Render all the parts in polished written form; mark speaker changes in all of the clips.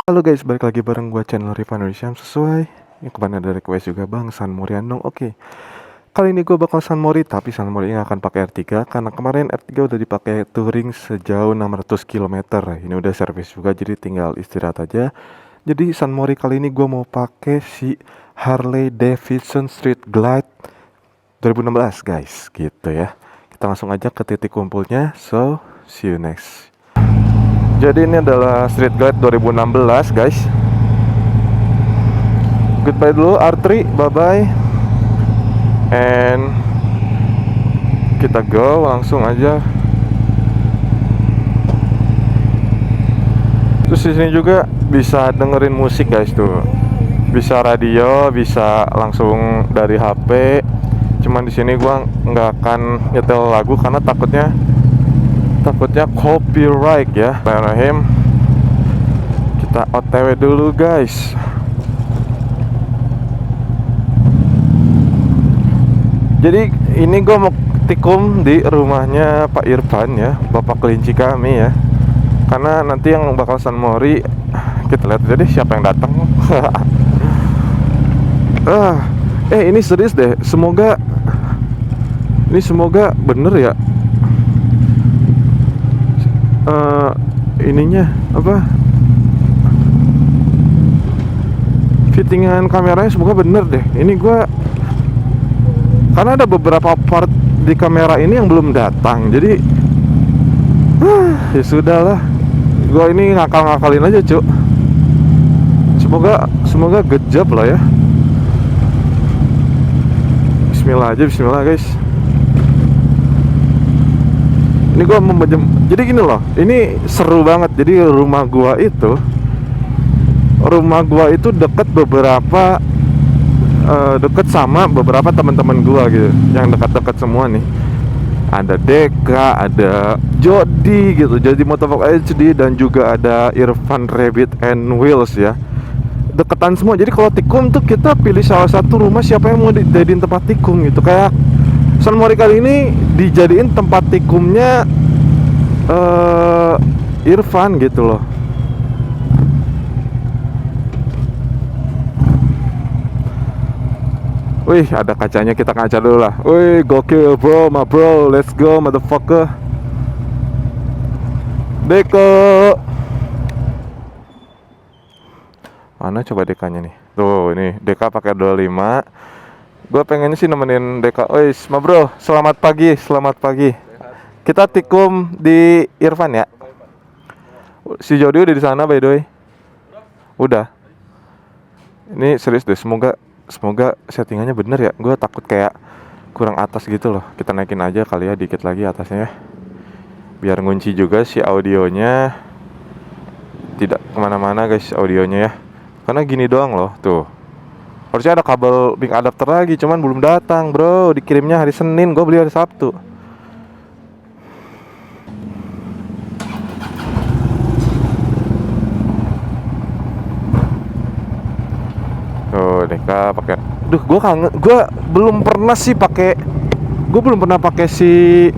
Speaker 1: Halo guys, balik lagi bareng gua channel Rifan Risham. Sesuai yang kemarin ada request juga bang, San Mori Andong. Oke, kali ini gua bakal San Mori, tapi San Mori ini akan pakai R3 karena kemarin R3 udah dipakai touring sejauh 600 km. Ini udah servis juga, jadi tinggal istirahat aja. Jadi San Mori kali ini gua mau pakai si Harley Davidson Street Glide 2016 guys, gitu ya. Kita langsung aja ke titik kumpulnya. So, see you next. Jadi ini adalah Street Glide 2016 guys. Goodbye dulu R3, bye bye. And kita go langsung aja. Terus di sini juga bisa dengerin musik guys tuh. Bisa radio, bisa langsung dari HP. Cuman di sini gua nggak akan nyetel lagu karena takutnya copyright ya. Bismillahirrahmanirrahim. Kita OTW dulu guys. Jadi ini gue mau tikum di rumahnya Pak Irfan ya, bapak kelinci kami ya. Karena nanti yang bakal San Mori kita lihat jadi siapa yang datang. Ini serius deh. Semoga bener ya. Ininya apa, fittingan kameranya semoga bener deh. Ini gua karena ada beberapa part di kamera ini yang belum datang, jadi ya sudahlah, gua ini ngakal-ngakalin aja cuk. Semoga good job lah ya. Bismillah aja, bismillah guys. Ini gua jadi gini loh, ini seru banget. Jadi rumah gua itu deket sama beberapa teman-teman gua gitu, yang dekat-dekat semua nih. Ada Deka, ada Jody gitu, Jody Motovlog HD, dan juga ada Irfan Rabbit and Wheels ya. Deketan semua. Jadi kalau tikung tuh kita pilih salah satu rumah siapa yang mau dijadiin tempat tikung gitu. Kayak San Mori kali ini dijadiin tempat tikumnya Irfan gitu loh. Wih, ada kacanya, kita ngaca dulu lah. Wih, gokil bro, ma bro, let's go motherfucker. Deko. Mana coba dekanya nih? Tuh, ini Deka pakai 25. Gue pengennya sih nemenin Deka. Wih, ma bro, selamat pagi, selamat pagi. Kita tikum di Irfan ya. Si Jody udah di sana by the way. Udah. Ini serius deh, semoga settingannya bener ya. Gue takut kayak kurang atas gitu loh. Kita naikin aja kali ya dikit lagi atasnya ya, biar ngunci juga si audionya tidak kemana-mana guys audionya ya. Karena gini doang loh tuh. Harusnya ada kabel mic adapter lagi, cuman belum datang bro. Dikirimnya hari Senin, gue beli hari Sabtu. Tuh Deka pakai. Duh, gue belum pernah pakai si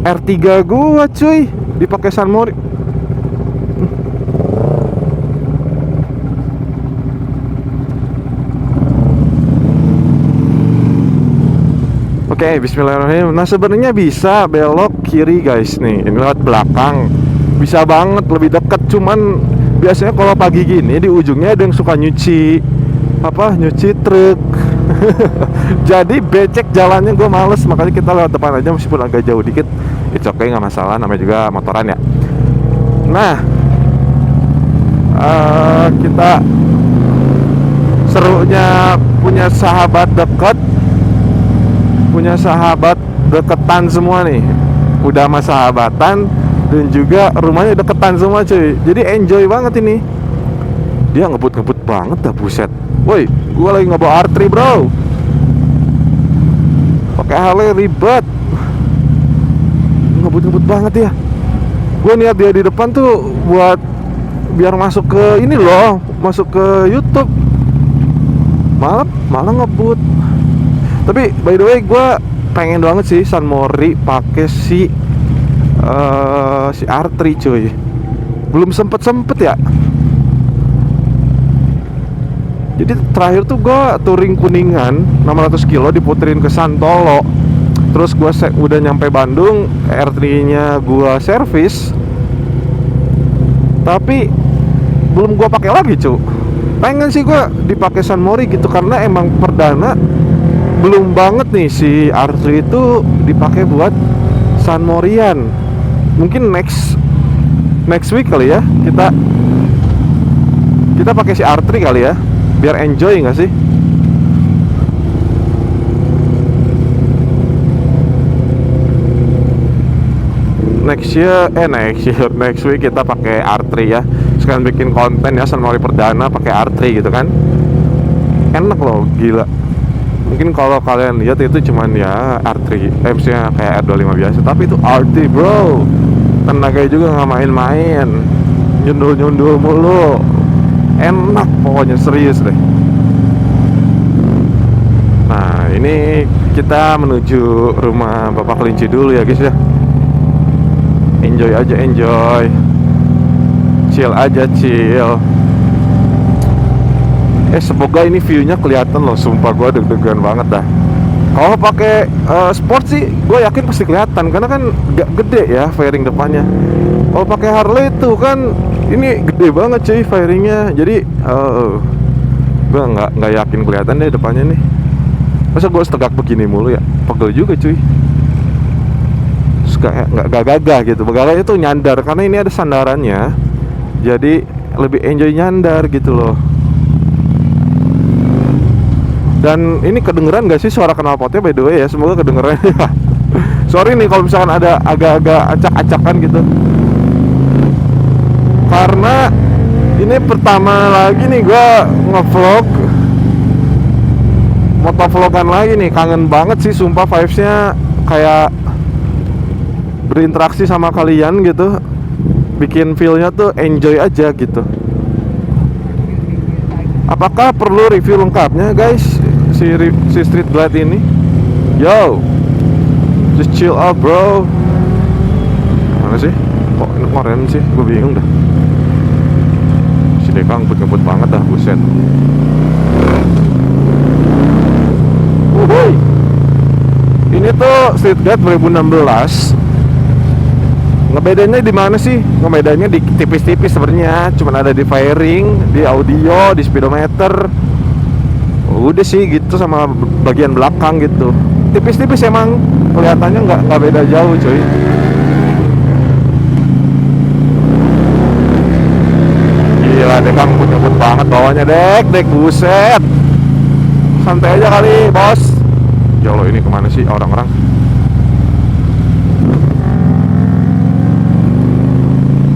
Speaker 1: R3 gue cuy, dipakai San Mori. Oke, bismillahirrahmanirrahim. Nah sebenarnya bisa belok kiri guys nih, ini lewat belakang. Bisa banget lebih dekat, cuman biasanya kalau pagi gini di ujungnya ada yang suka nyuci truk. Jadi becek jalannya, gue males, makanya kita lewat depan aja meskipun agak jauh dikit. It's okay, nggak masalah, namanya juga motoran ya. Nah, kita serunya punya sahabat deketan semua nih. Udah sama sahabatan dan juga rumahnya deketan semua cuy. Jadi enjoy banget ini. Dia ngebut banget dah, buset. Woi, gua lagi ngebawa R3 bro, pakai Harley ribet, ngebut banget ya. Gua niat dia di depan tuh buat biar masuk ke ini loh, masuk ke YouTube. Malah ngebut. Tapi by the way gua pengen banget sih San Mori pakai si R3 cuy. belum sempet ya. Jadi terakhir tuh gue touring Kuningan 600 kilo diputerin ke Santolo. Terus gue udah nyampe Bandung, R3 nya gue servis, tapi belum gue pakai lagi cu. Pengen sih gue dipakai San Mori gitu, karena emang perdana belum banget nih si R3 itu dipakai buat San Morian. Mungkin next week kali ya, kita pakai si R3 kali ya, biar enjoy nggak sih? Next week kita pakai R3 ya. Sekarang bikin konten ya San Mori perdana pakai R3 gitu kan. Enak loh, gila. Mungkin kalau kalian lihat itu cuman ya R3, MC-nya kayak R25 biasa, tapi itu R3 bro. Tenaganya juga nggak main-main, nyundul mulu. Enak pokoknya, serius deh. Nah ini kita menuju rumah Bapak Kelinci dulu ya guys ya. Enjoy aja, chill aja, semoga ini view-nya kelihatan loh. Sumpah gue deg-degan banget dah. Kalau pakai sport sih gue yakin pasti kelihatan, karena kan gak gede ya fairing depannya. Kalau pakai Harley tuh kan ini gede banget cuy fairingnya. Jadi gue nggak yakin kelihatan deh depannya nih. Masa gue setegak begini mulu ya, pegel juga cuy. Nggak gagah gitu. Gagahnya tuh nyandar, karena ini ada sandarannya, jadi lebih enjoy nyandar gitu loh. Dan ini kedengeran gak sih suara knalpotnya by the way ya? Semoga kedengeran. Sorry nih kalau misalkan ada agak-agak acak-acakan gitu, karena ini pertama lagi nih gue ngevlog, motovlogan lagi nih. Kangen banget sih sumpah, vibes-nya kayak berinteraksi sama kalian gitu, bikin feel-nya tuh enjoy aja gitu. Apakah perlu review lengkapnya guys si Street Glide ini? Yo, just chill out bro. Mana sih? Kok ngerem sih? Gue bingung dah. Si Deka ngebut banget dah, buset. Ini tuh Street Glide 2016. Ngebedanya di mana sih? Ngebedanya di tipis-tipis sebenarnya. Cuman ada di fairing, di audio, di speedometer. Udah sih gitu, sama bagian belakang gitu. Tipis-tipis emang, kelihatannya nggak beda jauh cuy. Gila deh Kang, nyebut banget bawahnya dek buset. Santai aja kali bos. Ya Allah, ini kemana sih orang-orang?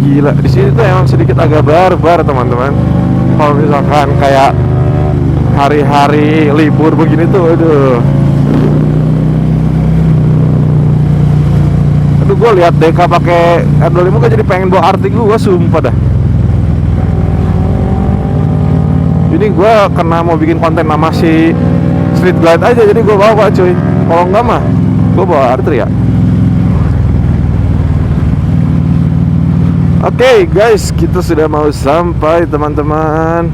Speaker 1: Gila, di sini tuh emang sedikit agak barbar teman-teman. Kalau misalkan kayak hari-hari libur begini tuh, aduh, gue lihat Deka pakai R25 gue jadi pengen bawa R3 gue, sumpah dah. Ini gue karena mau bikin konten nama si Street Glide aja, jadi gue bawa cuy. Kalau enggak mah gue bawa R3 ya. Oke guys, kita sudah mau sampai teman-teman.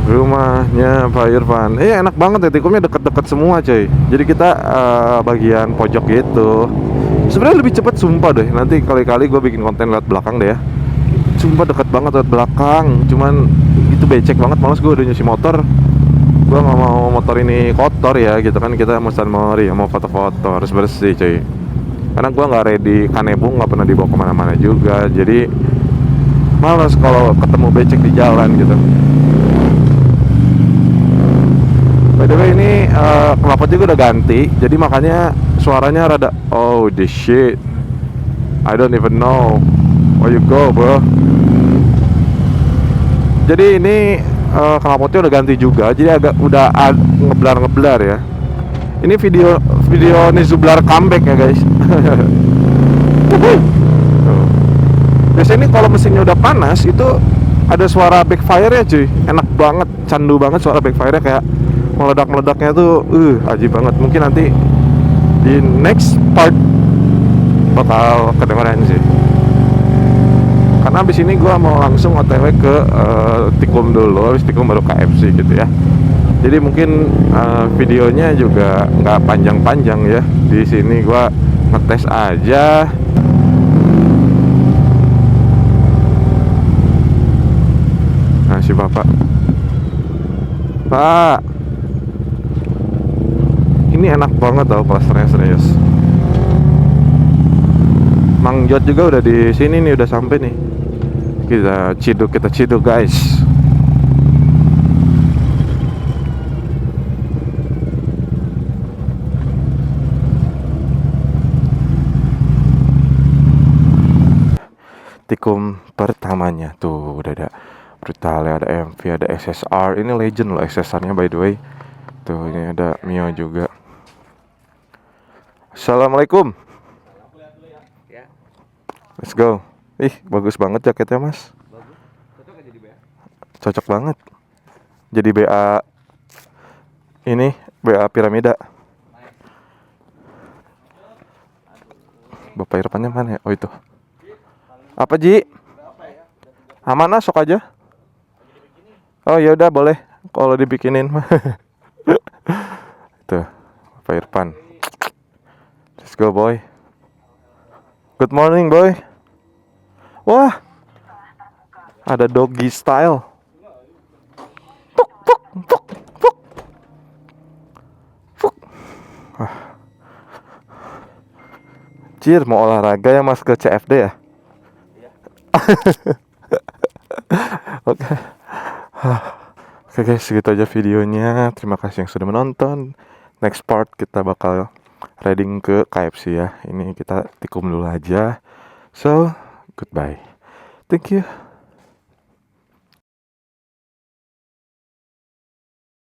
Speaker 1: Rumahnya Pak Irfan. Enak banget ya, tikumnya deket-deket semua cuy. Jadi kita bagian pojok gitu. Sebenarnya lebih cepet sumpah deh. Nanti kali-kali gue bikin konten lewat belakang deh ya. Sumpah deket banget lewat belakang. Cuman itu becek banget, males gue udah nyuci motor. Gue gak mau motor ini kotor ya gitu kan. Kita mau San Mori, mau foto-foto, harus bersih cuy. Karena gue gak ready kanebung, gak pernah dibawa kemana-mana juga. Jadi malas kalau ketemu becek di jalan gitu. By the way ini knalpot juga udah ganti, jadi makanya suaranya rada oh the shit, I don't even know where you go bro. Jadi ini knalpotnya udah ganti juga, jadi agak udah ngeblar ya. Ini video Nizublar comeback ya guys. Biasanya ini kalau mesinnya udah panas itu ada suara backfire ya cuy. Enak banget, candu banget suara backfire, kayak meledak-meledaknya tuh ajib banget. Mungkin nanti di next part bakal kedengeran sih, karena abis ini gue mau langsung OTW ke Tikum dulu, habis Tikum baru KFC gitu ya. Jadi mungkin videonya juga nggak panjang-panjang ya. Di sini gue ngetes aja. Nah si bapak, Pak, ini enak banget tau klasternya, serius. Mang Jot juga udah di sini nih, udah sampai nih. Kita ciduk guys. Tikum pertamanya tuh udah ada Brutale, ada MV, ada SSR. Ini legend loh SSR-nya by the way. Tuh ini ada Mio juga. Assalamualaikum. Let's go. Ih, bagus banget jaketnya, Mas.
Speaker 2: Cocok gak jadi BA?
Speaker 1: Cocok banget. Jadi BA ini, BA Piramida. Bapak Irfannya mana ya? Oh itu. Apa Ji? Aman lah, sok aja. Oh ya udah boleh kalau dibikinin mah. Tuh, Bapak Irfan. Let's go boy. Good morning boy. Wah, ada doggy style. Puk, puk, puk, puk. Puk. Cir, mau olahraga ya mas ke CFD ya? Oke. Oke guys, segitu aja videonya. Terima kasih yang sudah menonton. Next part kita bakal riding ke KFC ya. Ini kita tikum dulu aja. So, goodbye. Thank you.